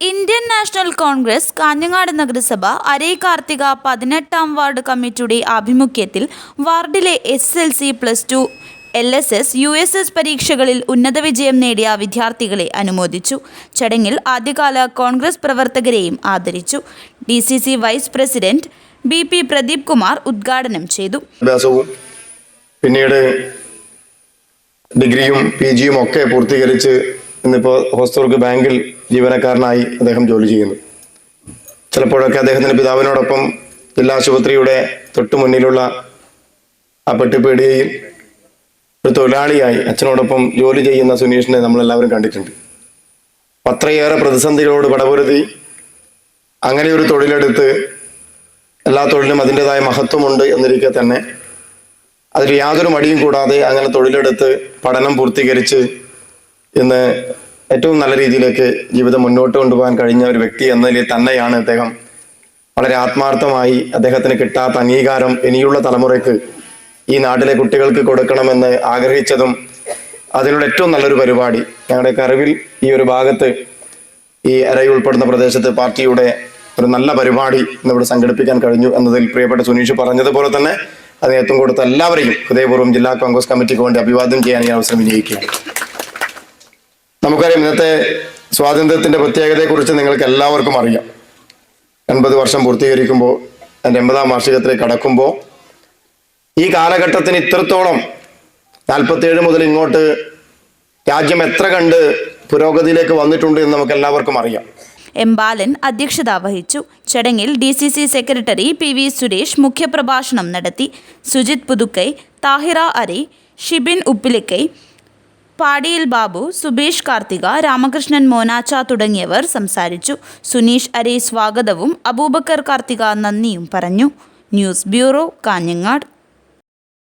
Indian national Congress Kanhangad നഗരസഭ അരൈ Karthika 18ാം ward കമ്മിറ്റിയുടെ ആഭിമുഖ്യത്തിൽ വാർഡിലെ SSLC+2 LSS USS പരീക്ഷകളിൽ ഉന്നത വിജയം നേടിയ വിദ്യാർത്ഥികളെ അനുമോദിച്ചു. ചടങ്ങിൽ ആദ്യകാല കോൺഗ്രസ് പ്രവർത്തകരെയും ആദരിച്ചു. DCC vice president BP Pradeep Kumar ഉദ്ഘാടനം ചെയ്തു. പിന്നീട് ഡിഗ്രിയും PGയും ഒക്കെ പൂർത്തീകരിച്ച് ഇന്നിപ്പോൾ ഹോസ്ദുർഗ് ബാങ്കിൽ ജീവനക്കാരനായി അദ്ദേഹം ജോലി ചെയ്യുന്നു. ചിലപ്പോഴൊക്കെ അദ്ദേഹത്തിൻ്റെ പിതാവിനോടൊപ്പം ജില്ലാ ആശുപത്രിയുടെ തൊട്ടു മുന്നിലുള്ള ആ പെട്ടിപ്പേടിയയിൽ ഒരു തൊഴിലാളിയായി അച്ഛനോടൊപ്പം ജോലി ചെയ്യുന്ന സുനീഷിനെ നമ്മളെല്ലാവരും കണ്ടിട്ടുണ്ട്. അത്രയേറെ പ്രതിസന്ധികളോട് പടപൊരുതി അങ്ങനെ ഒരു തൊഴിലെടുത്ത് എല്ലാ തൊഴിലും അതിൻ്റെതായ മഹത്വമുണ്ട് എന്നിരിക്കെ തന്നെ അതിൽ യാതൊരു മടിയും കൂടാതെ അങ്ങനെ തൊഴിലെടുത്ത് പഠനം പൂർത്തീകരിച്ച് ഇന്ന് ഏറ്റവും നല്ല രീതിയിലേക്ക് ജീവിതം മുന്നോട്ട് കൊണ്ടുപോകാൻ കഴിഞ്ഞ ഒരു വ്യക്തി എന്നതിൽ തന്നെയാണ് അദ്ദേഹം വളരെ ആത്മാർത്ഥമായി അദ്ദേഹത്തിന് കിട്ടാത്ത അംഗീകാരം ഇനിയുള്ള തലമുറയ്ക്ക് ഈ നാട്ടിലെ കുട്ടികൾക്ക് കൊടുക്കണമെന്ന് ആഗ്രഹിച്ചതും അതിനുള്ള ഏറ്റവും നല്ലൊരു പരിപാടി ഞങ്ങളുടെ അറിവിൽ ഈ ഒരു ഭാഗത്ത് ഈ അരൈ ഉൾപ്പെടുന്ന പ്രദേശത്ത് പാർട്ടിയുടെ ഒരു നല്ല പരിപാടി ഇന്നിവിടെ സംഘടിപ്പിക്കാൻ കഴിഞ്ഞു എന്നതിൽ പ്രിയപ്പെട്ട സുനീഷ് പറഞ്ഞതുപോലെ തന്നെ അത് നേതൃത്വം കൊടുത്ത എല്ലാവരെയും ഹൃദയപൂർവ്വം ജില്ലാ കോൺഗ്രസ് കമ്മിറ്റിക്ക് വേണ്ടി അഭിവാദ്യം ചെയ്യാൻ ഈ അവസരം വിനിയോഗിക്കുകയാണ്. നമുക്കറിയാം, ഇന്നത്തെ സ്വാതന്ത്ര്യത്തിന്റെ പ്രത്യേകതയെക്കുറിച്ച് നിങ്ങൾക്ക് എല്ലാവർക്കും അറിയാം. 80 വർഷം പൂർത്തീകരിക്കുമ്പോൾ അതിൻ്റെ 80ാം വാർഷികത്തിലേക്ക് കടക്കുമ്പോൾ ഈ കാലഘട്ടത്തിന് ഇത്രത്തോളം 47 മുതൽ ഇങ്ങോട്ട് രാജ്യം എത്ര കണ്ട് പുരോഗതിയിലേക്ക് വന്നിട്ടുണ്ട് എന്ന് നമുക്ക് എല്ലാവർക്കും അറിയാം. M. ബാലൻ അധ്യക്ഷത വഹിച്ചു. ചടങ്ങിൽ DCC സെക്രട്ടറി PV സുരേഷ് മുഖ്യപ്രഭാഷണം നടത്തി. സുജിത് പുതുക്കൈ, താഹിറ അരൈ, ഷിബിൻ ഉപ്പിലിക്കൈ, പാടിയിൽ ബാബു, സുബേഷ് കാർത്തിക, രാമകൃഷ്ണൻ മോനാച്ച തുടങ്ങിയവർ സംസാരിച്ചു. സുനീഷ് അരൈ സ്വാഗതവും അബൂബക്കർ കാർത്തിക നന്ദിയും പറഞ്ഞു. News bureau, Kanhangad.